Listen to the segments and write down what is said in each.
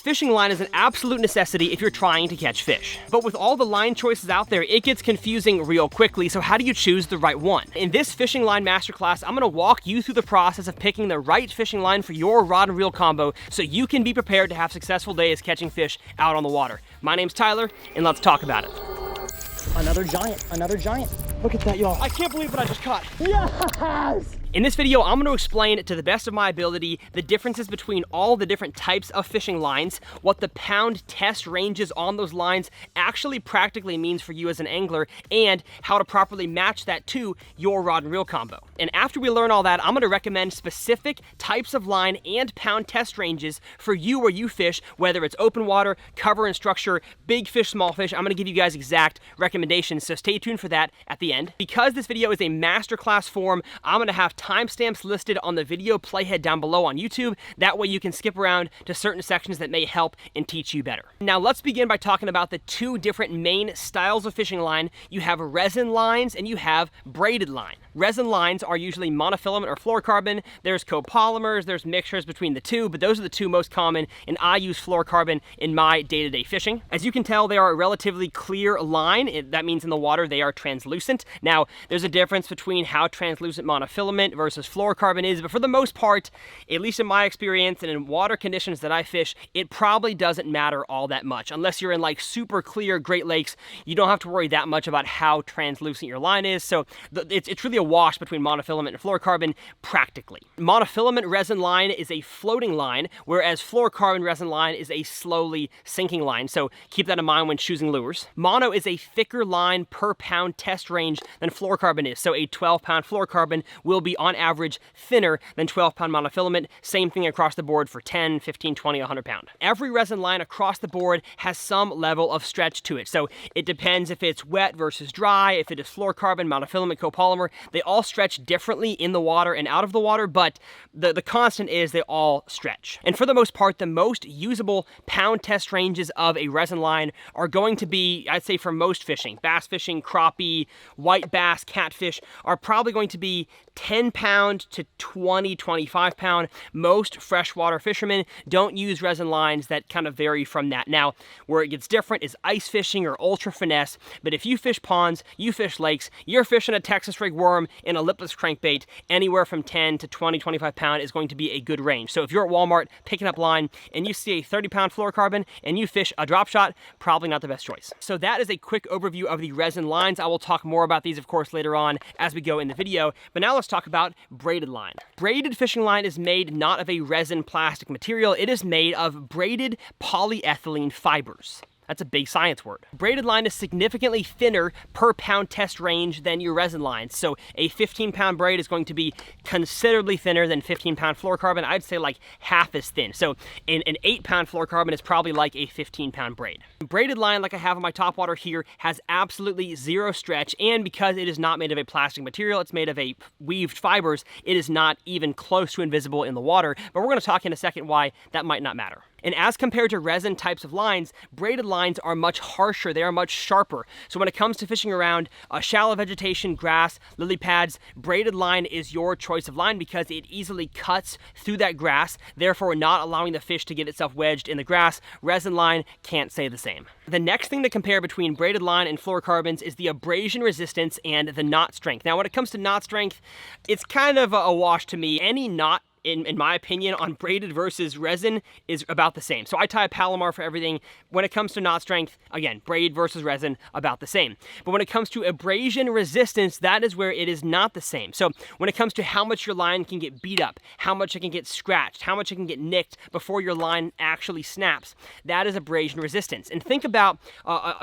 fishing line is an absolute necessity if you're trying to catch fish. But with all the line choices out there, it gets confusing real quickly, so how do you choose the right one? In this fishing line masterclass, I'm gonna walk you through the process of picking the right fishing line for your rod and reel combo so you can be prepared to have successful days catching fish out on the water. My name's Tyler, and let's talk about it. Another giant, another giant. Look at that, y'all. I can't believe what I just caught. Yes! In this video, I'm going to explain to the best of my ability the differences between all the different types of fishing lines, what the pound test ranges on those lines actually practically means for you as an angler, and how to properly match that to your rod and reel combo. And after we learn all that, I'm going to recommend specific types of line and pound test ranges for you where you fish, whether it's open water, cover and structure, big fish, small fish. I'm going to give you guys exact recommendations, so stay tuned for that at the end. Because this video is a masterclass form, I'm going to have timestamps listed on the video playhead down below on YouTube. That way you can skip around to certain sections that may help and teach you better. Now let's begin by talking about the two different main styles of fishing line. You have resin lines and you have braided line. Resin lines are usually monofilament or fluorocarbon. There's copolymers, there's mixtures between the two, but those are the two most common, and I use fluorocarbon in my day-to-day fishing. As you can tell, they are a relatively clear line. That means in the water they are translucent. Now, there's a difference between how translucent monofilament versus fluorocarbon is, but for the most part, at least in my experience and in water conditions that I fish, it probably doesn't matter all that much. Unless you're in like super clear Great Lakes, you don't have to worry that much about how translucent your line is, so it's really a wash between monofilament and fluorocarbon practically. Monofilament resin line is a floating line, whereas fluorocarbon resin line is a slowly sinking line, so keep that in mind when choosing lures. Mono is a thicker line per pound test range than fluorocarbon is, so a 12-pound fluorocarbon will be on average thinner than 12-pound monofilament. Same thing across the board for 10, 15, 20, 100 pound. Every resin line across the board has some level of stretch to it, so it depends if it's wet versus dry, if it is fluorocarbon, monofilament, copolymer. They all stretch differently in the water and out of the water, but the constant is they all stretch. And for the most part, the most usable pound test ranges of a resin line are going to be, I'd say for most fishing, bass fishing, crappie, white bass, catfish, are probably going to be 10 pound to 20, 25 pound. Most freshwater fishermen don't use resin lines that kind of vary from that. Now, where it gets different is ice fishing or ultra finesse, but if you fish ponds, you fish lakes, you're fishing a Texas rig worm in a lipless crankbait, anywhere from 10 to 20, 25 pound is going to be a good range. So if you're at Walmart picking up line and you see a 30-pound fluorocarbon and you fish a drop shot, probably not the best choice. So that is a quick overview of the resin lines. I will talk more about these, of course, later on as we go in the video, but now let's talk about braided line. Braided fishing line is made not of a resin plastic material, it is made of braided polyethylene fibers. That's a big science word. Braided line is significantly thinner per pound test range than your resin lines. So a 15-pound braid is going to be considerably thinner than 15-pound fluorocarbon. I'd say like half as thin. So an 8-pound fluorocarbon is probably like a 15-pound braid. Braided line, like I have on my Topwater here, has absolutely zero stretch, and because it is not made of a plastic material, it's made of a weaved fibers, it is not even close to invisible in the water. But we're going to talk in a second why that might not matter. And as compared to resin types of lines, braided lines are much harsher, they are much sharper. So when it comes to fishing around shallow vegetation, grass, lily pads, braided line is your choice of line because it easily cuts through that grass, therefore not allowing the fish to get itself wedged in the grass. Resin line can't say the same. The next thing to compare between braided line and fluorocarbons is the abrasion resistance and the knot strength. Now when it comes to knot strength, it's kind of a wash to me. Any knot, in my opinion, on braided versus resin is about the same. So I tie a Palomar for everything. When it comes to knot strength, again, braid versus resin, about the same. But when it comes to abrasion resistance, that is where it is not the same. So when it comes to how much your line can get beat up, how much it can get scratched, how much it can get nicked before your line actually snaps, that is abrasion resistance. And think about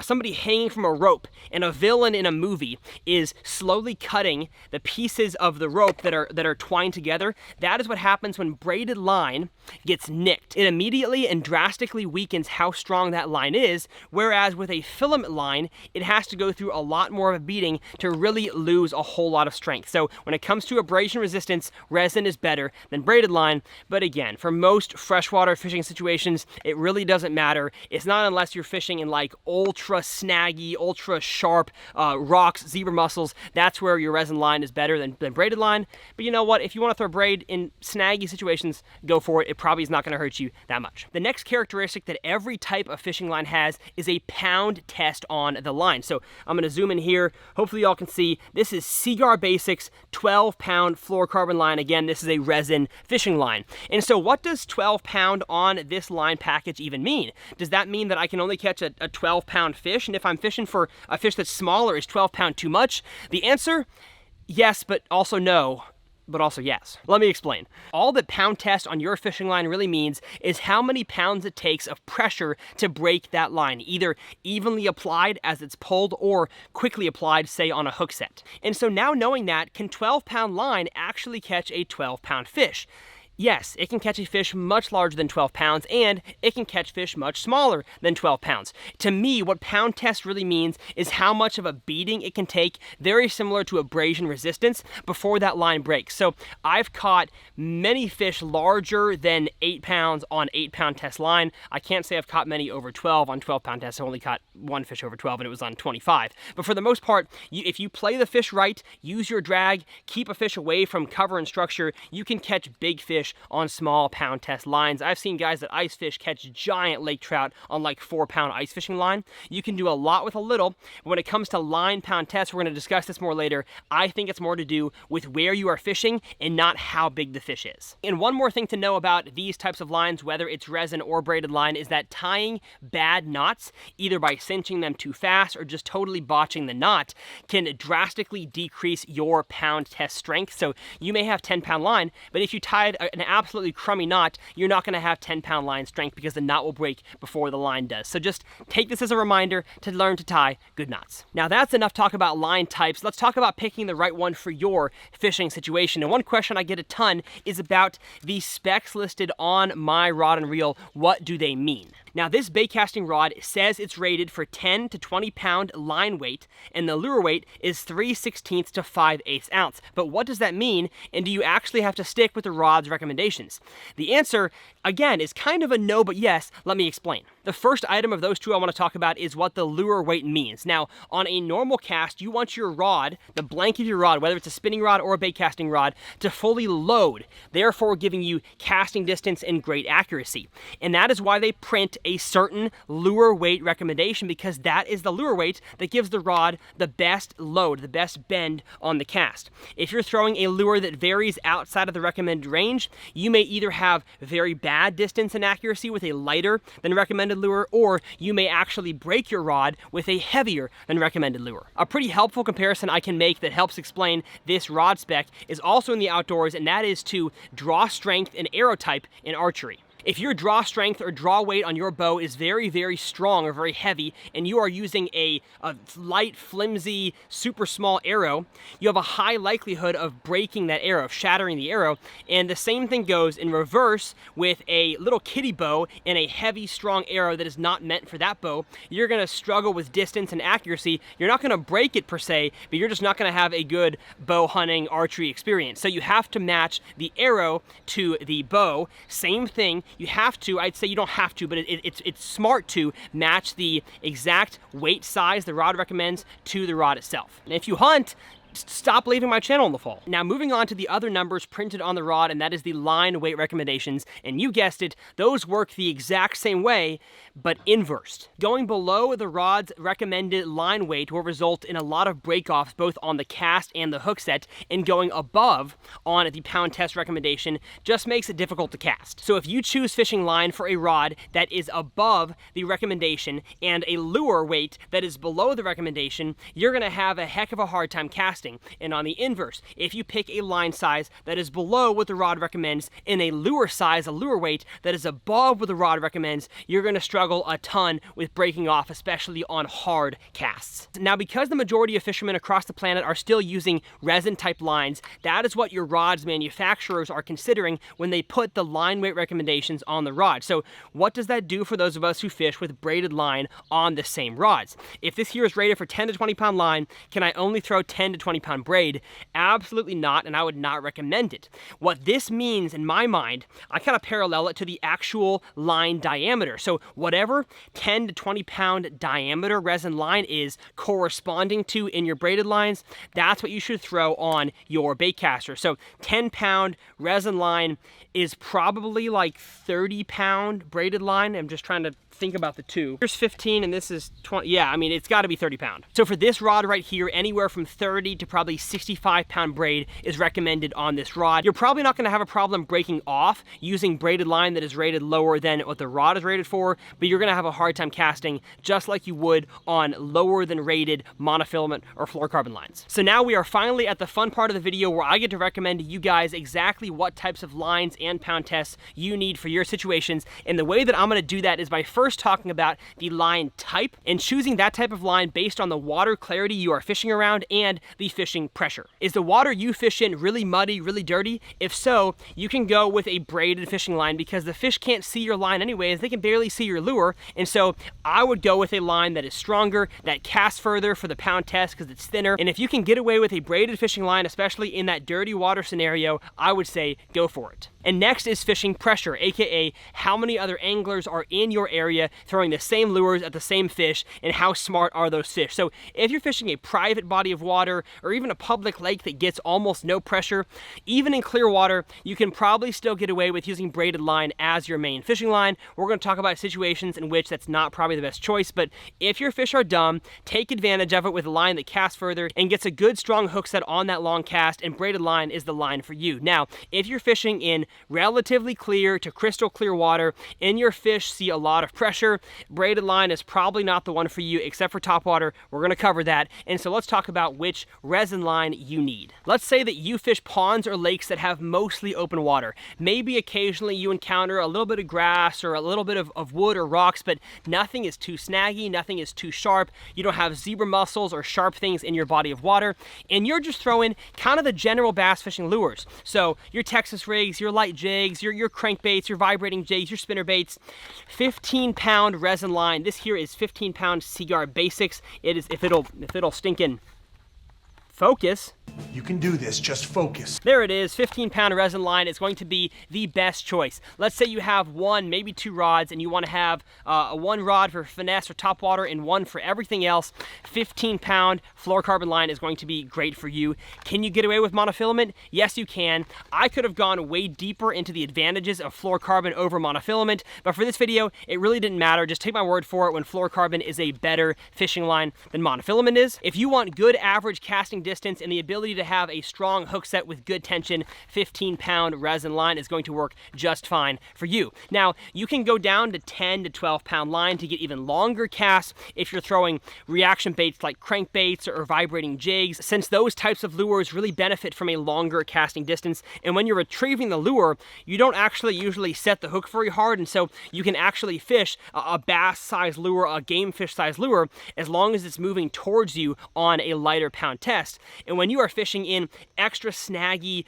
somebody hanging from a rope, and a villain in a movie is slowly cutting the pieces of the rope that are twined together. That is what happens when braided line gets nicked. It immediately and drastically weakens how strong that line is, whereas with a filament line, it has to go through a lot more of a beating to really lose a whole lot of strength. So when it comes to abrasion resistance, resin is better than braided line, but again, for most freshwater fishing situations, it really doesn't matter. It's not unless you're fishing in like ultra snaggy, ultra sharp rocks, zebra mussels, that's where your resin line is better than braided line. But you know what, if you want to throw braid in snag snaggy situations, go for it. It probably is not going to hurt you that much. The next characteristic that every type of fishing line has is a pound test on the line. So I'm going to zoom in here. Hopefully y'all can see this is Seaguar Basics 12-pound fluorocarbon line. Again, this is a resin fishing line. And so what does 12 pound on this line package even mean? Does that mean that I can only catch a 12-pound fish? And if I'm fishing for a fish that's smaller, is 12 pound too much? The answer, yes, but also no. But also yes. Let me explain. All that pound test on your fishing line really means is how many pounds it takes of pressure to break that line, either evenly applied as it's pulled or quickly applied, say on a hook set. And so now knowing that, can 12-pound line actually catch a 12-pound fish? Yes, it can catch a fish much larger than 12 pounds, and it can catch fish much smaller than 12 pounds. To me, what pound test really means is how much of a beating it can take, very similar to abrasion resistance, before that line breaks. So I've caught many fish larger than 8 pounds on 8-pound test line. I can't say I've caught many over 12 on 12-pound test. I only caught one fish over 12, and it was on 25. But for the most part, if you play the fish right, use your drag, keep a fish away from cover and structure, you can catch big fish on small pound test lines. I've seen guys that ice fish catch giant lake trout on like 4-pound ice fishing line. You can do a lot with a little. When it comes to line pound tests, we're going to discuss this more later. I think it's more to do with where you are fishing and not how big the fish is. And one more thing to know about these types of lines, whether it's resin or braided line, is that tying bad knots, either by cinching them too fast or just totally botching the knot, can drastically decrease your pound test strength. So you may have 10-pound line, but if you tied an absolutely crummy knot, you're not going to have 10-pound line strength because the knot will break before the line does. So just take this as a reminder to learn to tie good knots. Now that's enough talk about line types. Let's talk about picking the right one for your fishing situation. And one question I get a ton is about the specs listed on my rod and reel. What do they mean? Now this bait casting rod says it's rated for 10 to 20 pound line weight, and the lure weight is 3/16 to 5/8 ounce. But what does that mean, and do you actually have to stick with the rod's recommendations? The answer, again, is kind of a no, but yes. Let me explain. The first item of those two I want to talk about is what the lure weight means. Now, on a normal cast, you want your rod, the blank of your rod, whether it's a spinning rod or a bait casting rod, to fully load, therefore giving you casting distance and great accuracy. And that is why they print a certain lure weight recommendation, because that is the lure weight that gives the rod the best load, the best bend on the cast. If you're throwing a lure that varies outside of the recommended range, you may either have very bad distance and accuracy with a lighter than recommended lure, or you may actually break your rod with a heavier than recommended lure. A pretty helpful comparison I can make that helps explain this rod spec is also in the outdoors, and that is to draw strength and arrow type in archery. If your draw strength or draw weight on your bow is very, very strong or very heavy, and you are using a light, flimsy, super small arrow, you have a high likelihood of breaking that arrow, of shattering the arrow. And the same thing goes in reverse with a little kitty bow and a heavy, strong arrow that is not meant for that bow. You're going to struggle with distance and accuracy. You're not going to break it per se, but you're just not going to have a good bow hunting archery experience. So you have to match the arrow to the bow. Same thing. You have to, I'd say you don't have to, but it's smart to match the exact weight size the rod recommends to the rod itself. And if you hunt, stop leaving my channel in the fall. Now moving on to the other numbers printed on the rod, and that is the line weight recommendations. And you guessed it, those work the exact same way, but inversed. Going below the rod's recommended line weight will result in a lot of break-offs both on the cast and the hook set, and going above on the pound test recommendation just makes it difficult to cast. So if you choose fishing line for a rod that is above the recommendation and a lure weight that is below the recommendation, you're gonna have a heck of a hard time casting. And on the inverse, if you pick a line size that is below what the rod recommends and a lure size, a lure weight that is above what the rod recommends, you're going to struggle a ton with breaking off, especially on hard casts. Now, because the majority of fishermen across the planet are still using resin type lines, that is what your rod's manufacturers are considering when they put the line weight recommendations on the rod. So what does that do for those of us who fish with braided line on the same rods? If this here is rated for 10 to 20 pound line, can I only throw 10 to 20 20-pound braid? Absolutely not, and I would not recommend it. What this means in my mind, I kind of parallel it to the actual line diameter. So whatever 10 to 20 pound diameter resin line is corresponding to in your braided lines, that's what you should throw on your baitcaster. So 10-pound resin line is probably like 30-pound braided line. I'm just trying to think about the two. Here's 15 and this is 20. Yeah, I mean, it's got to be 30 pound. So for this rod right here, anywhere from 30 to probably 65-pound braid is recommended on this rod. You're probably not going to have a problem breaking off using braided line that is rated lower than what the rod is rated for, but you're going to have a hard time casting just like you would on lower than rated monofilament or fluorocarbon lines. So now we are finally at the fun part of the video where I get to recommend to you guys exactly what types of lines and pound tests you need for your situations. And the way that I'm going to do that is by first talking about the line type and choosing that type of line based on the water clarity you are fishing around and the fishing pressure. Is the water you fish in really muddy, really dirty? If so, you can go with a braided fishing line because the fish can't see your line anyways. They can barely see your lure. And so I would go with a line that is stronger, that casts further for the pound test because it's thinner. And if you can get away with a braided fishing line, especially in that dirty water scenario, I would say go for it. And next is fishing pressure, aka how many other anglers are in your area throwing the same lures at the same fish, and how smart are those fish. So if you're fishing a private body of water or even a public lake that gets almost no pressure, even in clear water, you can probably still get away with using braided line as your main fishing line. We're going to talk about situations in which that's not probably the best choice, but if your fish are dumb, take advantage of it with a line that casts further and gets a good strong hook set on that long cast, and braided line is the line for you. Now, if you're fishing in relatively clear to crystal clear water and your fish see a lot of pressure, braided line is probably not the one for you except for topwater. We're going to cover that. And so let's talk about which resin line you need. Let's say that you fish ponds or lakes that have mostly open water. Maybe occasionally you encounter a little bit of grass or a little bit of wood or rocks, but nothing is too snaggy, nothing is too sharp. You don't have zebra mussels or sharp things in your body of water, and you're just throwing kind of the general bass fishing lures. So your Texas rigs, your light jigs, your crankbaits, your vibrating jigs, your spinner baits, 15-pound resin line. This here is 15-pound Seaguar Basics. It is, if it'll stinking focus. You can do this, just focus. There it is, 15-pound resin line is going to be the best choice. Let's say you have one, maybe two rods, and you want to have one rod for finesse or topwater and one for everything else. 15-pound fluorocarbon line is going to be great for you. Can you get away with monofilament? Yes, you can. I could have gone way deeper into the advantages of fluorocarbon over monofilament, but for this video, it really didn't matter. Just take my word for it when fluorocarbon is a better fishing line than monofilament is. If you want good average casting distance and the ability to have a strong hook set with good tension, 15-pound resin line is going to work just fine for you. Now, you can go down to 10 to 12-pound line to get even longer casts if you're throwing reaction baits like crankbaits or vibrating jigs, since those types of lures really benefit from a longer casting distance. And when you're retrieving the lure, you don't actually usually set the hook very hard, and so you can actually fish a bass-sized lure, a game fish-sized lure, as long as it's moving towards you on a lighter pound test. And when you are fishing in extra snaggy,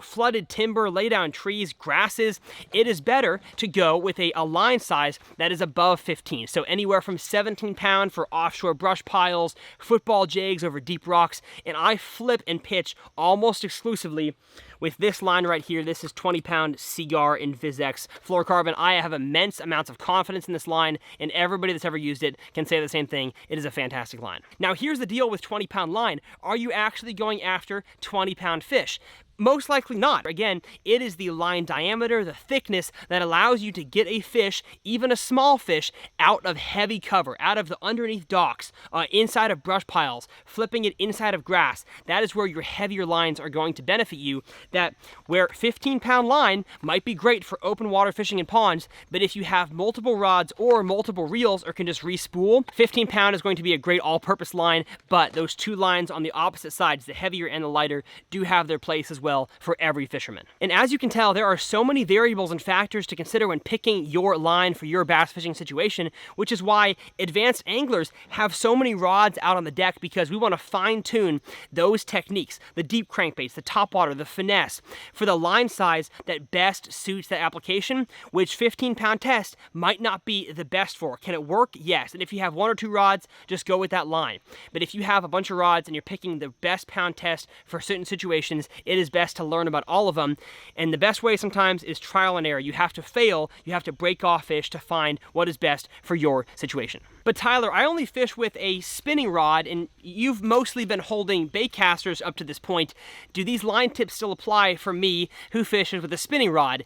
flooded timber, lay down trees, grasses, it is better to go with a line size that is above 15. So anywhere from 17-pound for offshore brush piles, football jigs over deep rocks, and I flip and pitch almost exclusively with this line right here. This is 20-pound Seaguar Invisex fluorocarbon. I have immense amounts of confidence in this line, and everybody that's ever used it can say the same thing. It is a fantastic line. Now, here's the deal with 20-pound line. Are you actually going after 20-pound fish? Most likely not. Again, it is the line diameter, the thickness, that allows you to get a fish, even a small fish, out of heavy cover, out of the underneath docks, inside of brush piles, flipping it inside of grass. That is where your heavier lines are going to benefit you. That where 15-pound line might be great for open water fishing in ponds, but if you have multiple rods or multiple reels or can just re-spool, 15-pound is going to be a great all-purpose line, but those two lines on the opposite sides, the heavier and the lighter, do have their place as well. well for every fisherman. And as you can tell, there are so many variables and factors to consider when picking your line for your bass fishing situation, which is why advanced anglers have so many rods out on the deck, because we want to fine-tune those techniques, the deep crankbaits, the topwater, the finesse, for the line size that best suits that application, which 15-pound test might not be the best for. Can it work? Yes. And if you have 1 or 2 rods, just go with that line. But if you have a bunch of rods and you're picking the best pound test for certain situations, it is best to learn about all of them. And the best way sometimes is trial and error. You have to fail, you have to break off fish to find what is best for your situation. But Tyler, I only fish with a spinning rod, and you've mostly been holding bait casters up to this point. Do these line tips still apply for me who fishes with a spinning rod?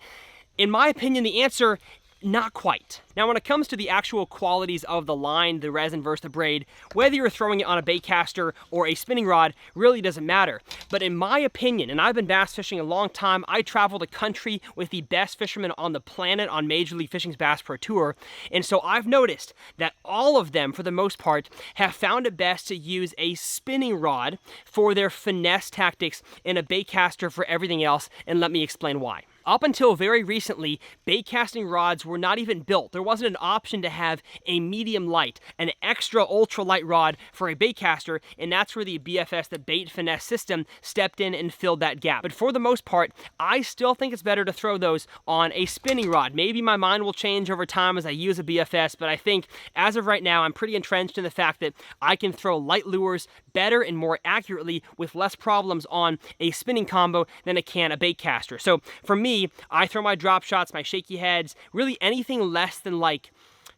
In my opinion, the answer, not quite. Now, when it comes to the actual qualities of the line, the resin versus the braid, whether you're throwing it on a bait caster or a spinning rod really doesn't matter. But in my opinion, and I've been bass fishing a long time, I travel the country with the best fishermen on the planet on Major League Fishing's Bass Pro Tour, and so I've noticed that all of them, for the most part, have found it best to use a spinning rod for their finesse tactics and a bait caster for everything else, and let me explain why. Up until very recently, bait casting rods were not even built. There wasn't an option to have a medium light, an extra ultra light rod for a bait caster, and that's where the BFS, the bait finesse system, stepped in and filled that gap. But for the most part, I still think it's better to throw those on a spinning rod. Maybe my mind will change over time as I use a BFS, but I think as of right now, I'm pretty entrenched in the fact that I can throw light lures better and more accurately with less problems on a spinning combo than I can a bait caster. So for me, I throw my drop shots, my shaky heads, really anything less than like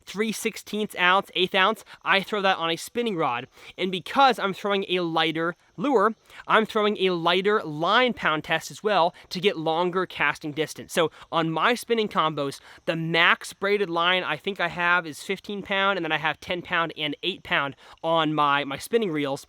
3/16 ounce, 1/8 ounce, I throw that on a spinning rod. And because I'm throwing a lighter lure, I'm throwing a lighter line pound test as well to get longer casting distance. So on my spinning combos, the max braided line I think I have is 15 pound, and then I have 10 pound and 8 pound on my spinning reels.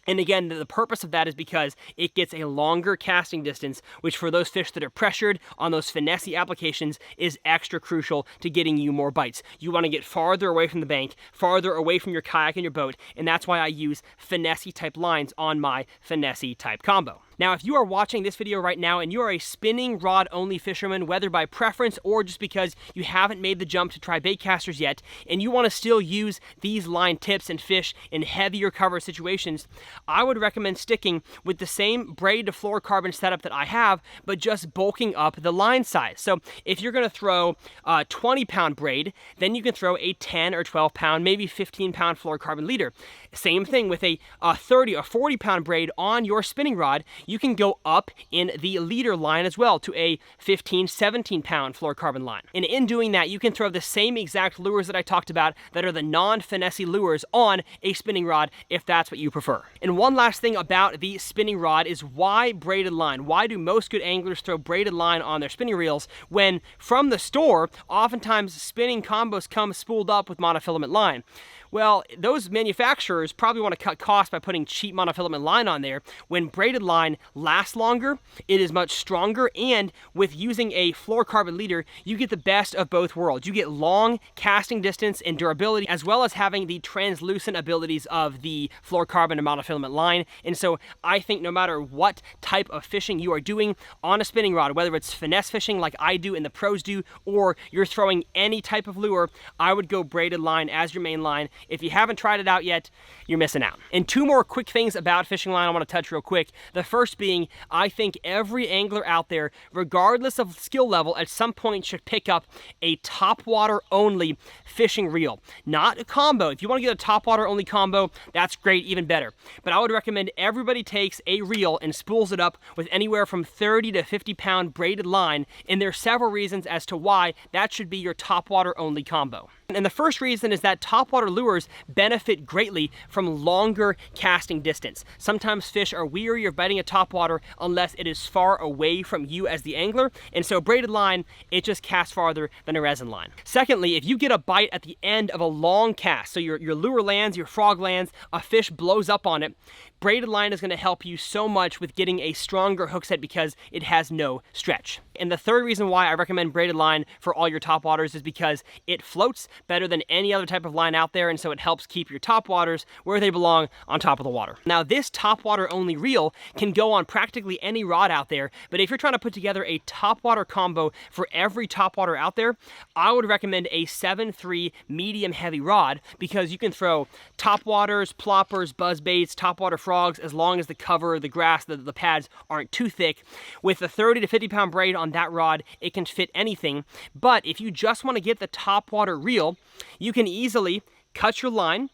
And again, the purpose of that is because it gets a longer casting distance, which for those fish that are pressured on those finesse applications is extra crucial to getting you more bites. You want to get farther away from the bank, farther away from your kayak and your boat, and that's why I use finesse type lines on my finesse type combo. Now, if you are watching this video right now and you are a spinning rod only fisherman, whether by preference or just because you haven't made the jump to try bait casters yet, and you want to still use these line tips and fish in heavier cover situations, I would recommend sticking with the same braid to fluorocarbon setup that I have, but just bulking up the line size. So if you're going to throw a 20-pound braid, then you can throw a 10 or 12-pound, maybe 15-pound fluorocarbon leader. Same thing with a 30 or 40-pound braid on your spinning rod. You can go up in the leader line as well to a 15, 17-pound fluorocarbon line. And in doing that, you can throw the same exact lures that I talked about that are the non-finesse lures on a spinning rod if that's what you prefer. And one last thing about the spinning rod is why braided line? Why do most good anglers throw braided line on their spinning reels when from the store, oftentimes spinning combos come spooled up with monofilament line? Well, those manufacturers probably want to cut costs by putting cheap monofilament line on there. When braided line lasts longer, it is much stronger, and with using a fluorocarbon leader, you get the best of both worlds. You get long casting distance and durability, as well as having the translucent abilities of the fluorocarbon and monofilament line. And so I think no matter what type of fishing you are doing on a spinning rod, whether it's finesse fishing like I do and the pros do, or you're throwing any type of lure, I would go braided line as your main line. If you haven't tried it out yet, you're missing out. And 2 more quick things about fishing line I want to touch real quick. The first being, I think every angler out there, regardless of skill level, at some point should pick up a topwater only fishing reel. Not a combo. If you want to get a topwater only combo, that's great, even better. But I would recommend everybody takes a reel and spools it up with anywhere from 30 to 50 pound braided line, and there are several reasons as to why that should be your topwater only combo. And the first reason is that topwater lures benefit greatly from longer casting distance. Sometimes fish are weary of biting a topwater unless it is far away from you as the angler, and so braided line, it just casts farther than a resin line. Secondly, if you get a bite at the end of a long cast, so your lure lands, your frog lands, a fish blows up on it, braided line is going to help you so much with getting a stronger hook set because it has no stretch. And the third reason why I recommend braided line for all your topwaters is because it floats, better than any other type of line out there, and so it helps keep your top waters where they belong, on top of the water. Now, this topwater only reel can go on practically any rod out there, but if you're trying to put together a topwater combo for every topwater out there, I would recommend a 7.3 medium heavy rod, because you can throw topwaters, ploppers, buzzbaits, topwater frogs, as long as the cover, the grass, the pads aren't too thick. With a 30 to 50 pound braid on that rod, it can fit anything. But if you just want to get the topwater reel, you can easily cut your line,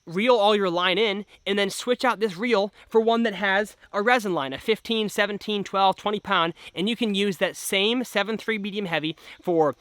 reel all your line in, and then switch out this reel for one that has a resin line, a 15, 17, 12, 20 pound, and you can use that same 7.3 medium heavy for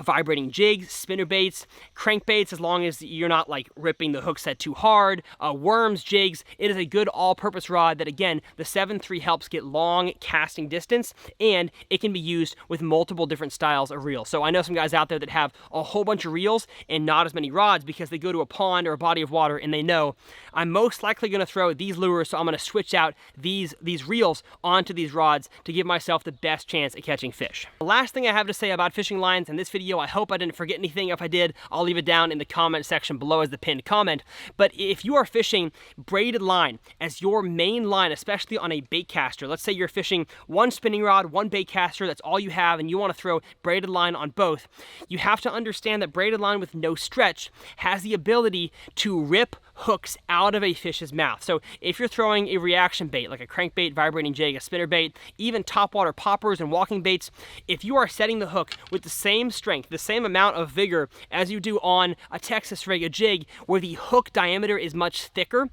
vibrating jigs, spinner baits, crankbaits, as long as you're not like ripping the hook set too hard, worms, jigs. It is a good all-purpose rod that, again, the 7.3 helps get long casting distance, and it can be used with multiple different styles of reels. So I know some guys out there that have a whole bunch of reels and not as many rods, because they go to a pond or a body of water and they know I'm most likely going to throw these lures, so I'm going to switch out these reels onto these rods to give myself the best chance at catching fish. The last thing I have to say about fishing lines in this video, I hope I didn't forget anything. If I did, I'll leave it down in the comment section below as the pinned comment. But if you are fishing braided line as your main line, especially on a bait caster, let's say you're fishing one spinning rod, one bait caster, that's all you have, and you want to throw braided line on both, you have to understand that braided line with no stretch has the ability to rip hooks out of a fish's mouth. So if you're throwing a reaction bait like a crankbait, vibrating jig, a spinner bait, even topwater poppers and walking baits, if you are setting the hook with the same strength, the same amount of vigor as you do on a Texas rig, a jig, where the hook diameter is much thicker,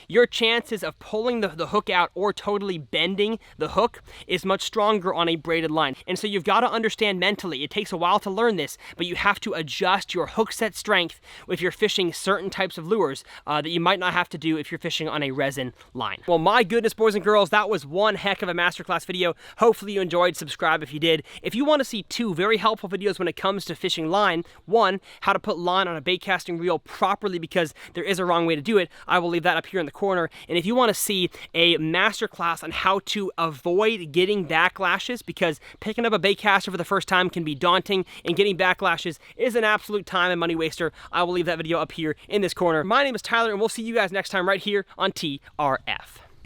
your chances of pulling the hook out or totally bending the hook is much stronger on a braided line. And so you've got to understand mentally, it takes a while to learn this, but you have to adjust your hook set strength if you're fishing certain types of lures that you might not have to do if you're fishing on a resin line. Well, my goodness, boys and girls, that was one heck of a masterclass video. Hopefully you enjoyed. Subscribe if you did. If you want to see two very helpful videos when it comes to fishing line, one, how to put line on a bait casting reel properly, because there is a wrong way to do it, I will leave that up here in the corner. And if you want to see a masterclass on how to avoid getting backlashes, because picking up a bait caster for the first time can be daunting, and getting backlashes is an absolute time and money waster, I will leave that video up here in this corner. My name is Tyler, and we'll see you guys next time right here on TRF.